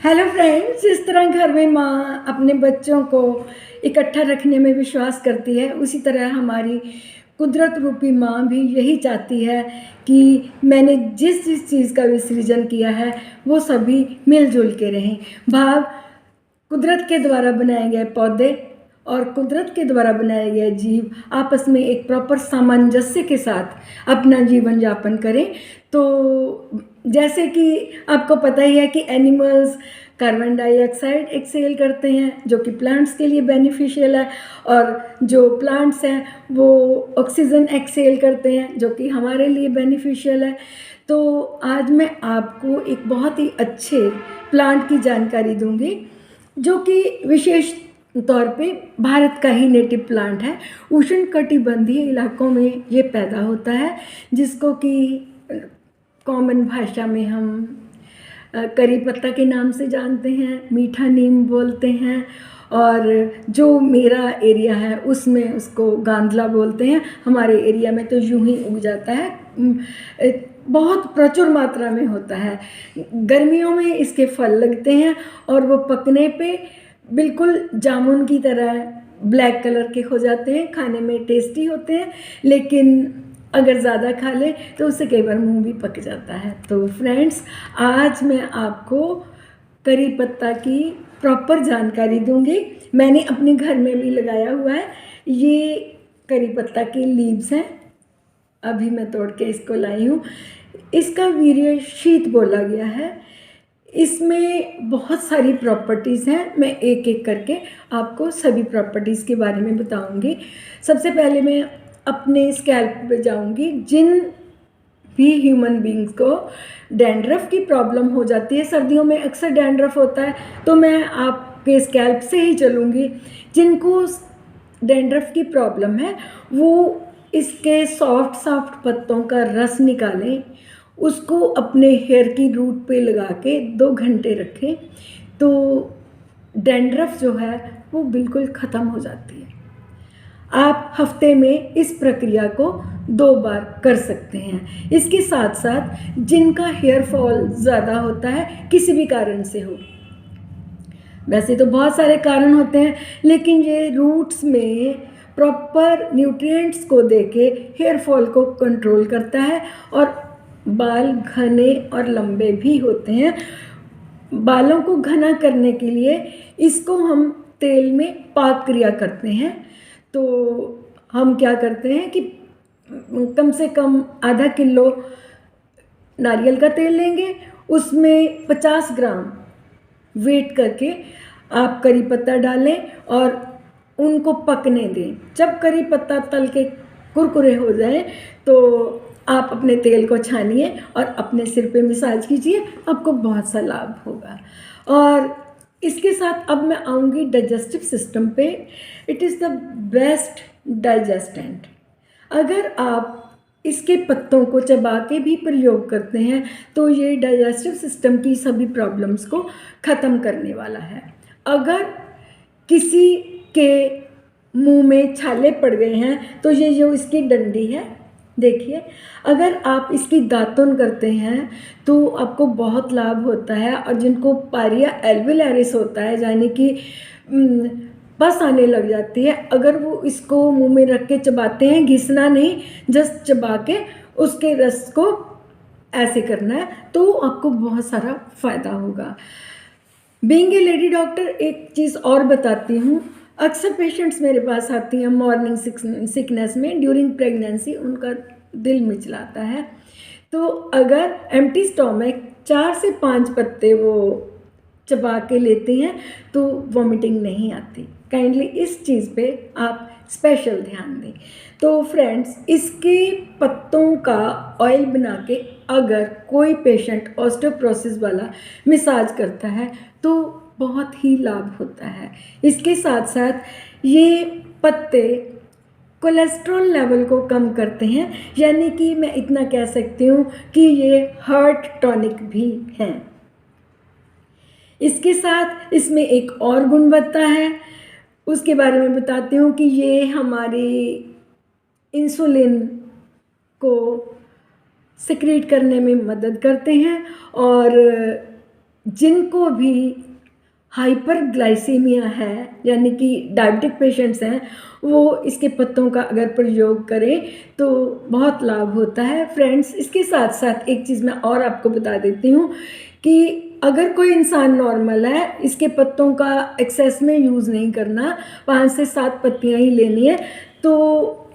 Hello friends, जिस तरह घर में माँ अपने बच्चों को इकट्ठा रखने में विश्वास करती है, उसी तरह हमारी कुदरत रूपी माँ भी यही चाहती है कि मैंने जिस जिस चीज़ का विसर्जन किया है वो सभी मिलजुल के रहें। भाव कुदरत के द्वारा बनाए गए पौधे और कुदरत के द्वारा बनाए गए जीव आपस में एक प्रॉपर सामंजस्य के साथ अपना जीवन यापन करें। तो जैसे कि आपको पता ही है कि एनिमल्स कार्बन डाइऑक्साइड एक्सेल करते हैं जो कि प्लांट्स के लिए बेनिफिशियल है, और जो प्लांट्स हैं वो ऑक्सीजन एक्सेल करते हैं जो कि हमारे लिए बेनिफिशियल है। तो आज मैं आपको एक बहुत ही अच्छे प्लांट की जानकारी दूंगी जो कि विशेष तौर पे भारत का ही नेटिव प्लांट है। उष्णकटिबंधीय इलाकों में ये पैदा होता है, जिसको कि कॉमन भाषा में हम करी पत्ता के नाम से जानते हैं, मीठा नीम बोलते हैं, और जो मेरा एरिया है उसमें उसको गांधला बोलते हैं। हमारे एरिया में तो यूं ही उग जाता है, बहुत प्रचुर मात्रा में होता है। गर्मियों में इसके फल लगते हैं और वो पकने पे बिल्कुल जामुन की तरह ब्लैक कलर के हो जाते हैं, खाने में टेस्टी होते हैं, लेकिन अगर ज़्यादा खा लें तो उससे कई बार मुंह भी पक जाता है। तो फ्रेंड्स, आज मैं आपको करी पत्ता की प्रॉपर जानकारी दूंगी। मैंने अपने घर में भी लगाया हुआ है। ये करी पत्ता की लीव्स हैं, अभी मैं तोड़ के इसको लाई हूँ। इसका वीर्य शीत बोला गया है। इसमें बहुत सारी प्रॉपर्टीज़ हैं, मैं एक एक करके आपको सभी प्रॉपर्टीज़ के बारे में बताऊंगी। सबसे पहले मैं अपने स्कैल्प पे जाऊंगी। जिन भी ह्यूमन बींग्स को डैंड्रफ की प्रॉब्लम हो जाती है, सर्दियों में अक्सर डैंड्रफ होता है, तो मैं आपके स्कैल्प से ही चलूँगी। जिनको डैंड्रफ की प्रॉब्लम है वो इसके सॉफ्ट सॉफ्ट पत्तों का रस निकालें, उसको अपने हेयर की रूट पे लगा के 2 घंटे रखें, तो डैंड्रफ जो है वो बिल्कुल ख़त्म हो जाती है। आप हफ्ते में इस प्रक्रिया को 2 बार कर सकते हैं। इसके साथ साथ जिनका हेयर फॉल ज़्यादा होता है, किसी भी कारण से हो, वैसे तो बहुत सारे कारण होते हैं, लेकिन ये रूट्स में प्रॉपर न्यूट्रिएंट्स को देके हेयर फॉल को कंट्रोल करता है, और बाल घने और लंबे भी होते हैं। बालों को घना करने के लिए इसको हम तेल में पाक क्रिया करते हैं। तो हम क्या करते हैं कि कम से कम आधा किलो नारियल का तेल लेंगे, उसमें 50 ग्राम वेट करके आप करी पत्ता डालें और उनको पकने दें। जब करी पत्ता तल के कुरकुरे हो जाए तो आप अपने तेल को छानिए और अपने सिर पे मसाज कीजिए, आपको बहुत सा लाभ होगा। और इसके साथ अब मैं आऊँगी डाइजेस्टिव सिस्टम पे। It is the best digestant. अगर आप इसके पत्तों को चबा के भी प्रयोग करते हैं तो ये डाइजेस्टिव सिस्टम की सभी प्रॉब्लम्स को ख़त्म करने वाला है। अगर किसी के मुंह में छाले पड़ गए हैं तो ये जो इसकी डंडी है, देखिए, अगर आप इसकी दातुन करते हैं तो आपको बहुत लाभ होता है। और जिनको पायरिया एल्वेलारिस होता है, यानी कि बस आने लग जाती है, अगर वो इसको मुंह में रख के चबाते हैं, घिसना नहीं, जस्ट चबा के उसके रस को ऐसे करना है, तो आपको बहुत सारा फ़ायदा होगा। बीइंग ए लेडी डॉक्टर, एक चीज़ और बताती हूँ। अक्सर पेशेंट्स मेरे पास आती हैं मॉर्निंग सिकनेस में, ड्यूरिंग प्रेगनेंसी उनका दिल मिचलाता है, तो अगर एम्प्टी स्टोमक 4 से 5 पत्ते वो चबा के लेते हैं तो वॉमिटिंग नहीं आती। काइंडली इस चीज़ पे आप स्पेशल ध्यान दें। तो फ्रेंड्स, इसके पत्तों का ऑयल बना के अगर कोई पेशेंट ऑस्टियोपोरोसिस वाला मसाज करता है तो बहुत ही लाभ होता है। इसके साथ साथ ये पत्ते कोलेस्ट्रॉल लेवल को कम करते हैं, यानी कि मैं इतना कह सकती हूँ कि ये हार्ट टॉनिक भी हैं। इसके साथ इसमें एक और गुणवत्ता है, उसके बारे में बताती हूँ कि ये हमारी इंसुलिन को सिक्रीट करने में मदद करते हैं, और जिनको भी हाइपरग्लाइसीमिया है यानी कि डायबिटिक पेशेंट्स हैं, वो इसके पत्तों का अगर प्रयोग करें तो बहुत लाभ होता है। फ्रेंड्स, इसके साथ साथ एक चीज़ मैं और आपको बता देती हूँ कि अगर कोई इंसान नॉर्मल है, इसके पत्तों का एक्सेस में यूज़ नहीं करना, 5 से 7 पत्तियाँ ही लेनी है, तो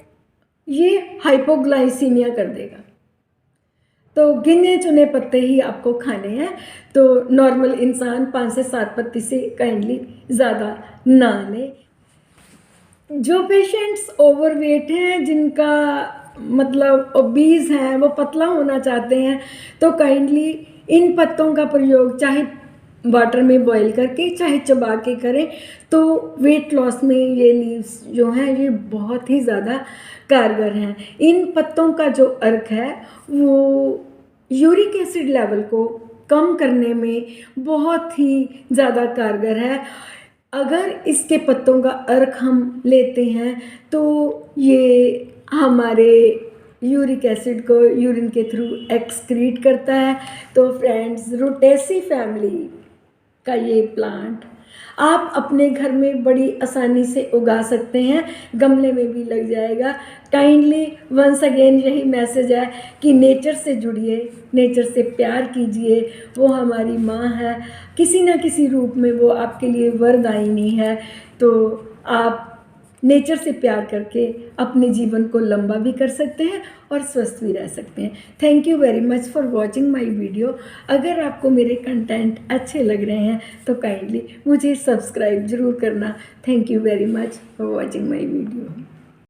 ये हाइपोग्लाइसीमिया कर देगा। तो गिने चुने पत्ते ही आपको खाने हैं। तो नॉर्मल इंसान 5 से 7 पत्ती से काइंडली ज़्यादा ना लें। जो पेशेंट्स ओवरवेट हैं, जिनका मतलब ओबीज हैं, वो पतला होना चाहते हैं, तो काइंडली इन पत्तों का प्रयोग चाहे वाटर में बॉईल करके चाहे चबा के करें, तो वेट लॉस में ये लीव्स जो हैं ये बहुत ही ज़्यादा कारगर हैं। इन पत्तों का जो अर्क है वो यूरिक एसिड लेवल को कम करने में बहुत ही ज़्यादा कारगर है। अगर इसके पत्तों का अर्क हम लेते हैं तो ये हमारे यूरिक एसिड को यूरिन के थ्रू एक्सक्रीट करता है। तो फ्रेंड्स, रूटेसी फैमिली का ये प्लांट आप अपने घर में बड़ी आसानी से उगा सकते हैं, गमले में भी लग जाएगा। काइंडली वंस अगेन यही मैसेज है कि नेचर से जुड़िए, नेचर से प्यार कीजिए। वो हमारी माँ है, किसी न किसी रूप में वो आपके लिए वरदायिनी है। तो आप नेचर से प्यार करके अपने जीवन को लंबा भी कर सकते हैं और स्वस्थ भी रह सकते हैं। Thank you very much for watching my video. अगर आपको मेरे कंटेंट अच्छे लग रहे हैं तो काइंडली मुझे सब्सक्राइब ज़रूर करना। Thank you very much for watching my video.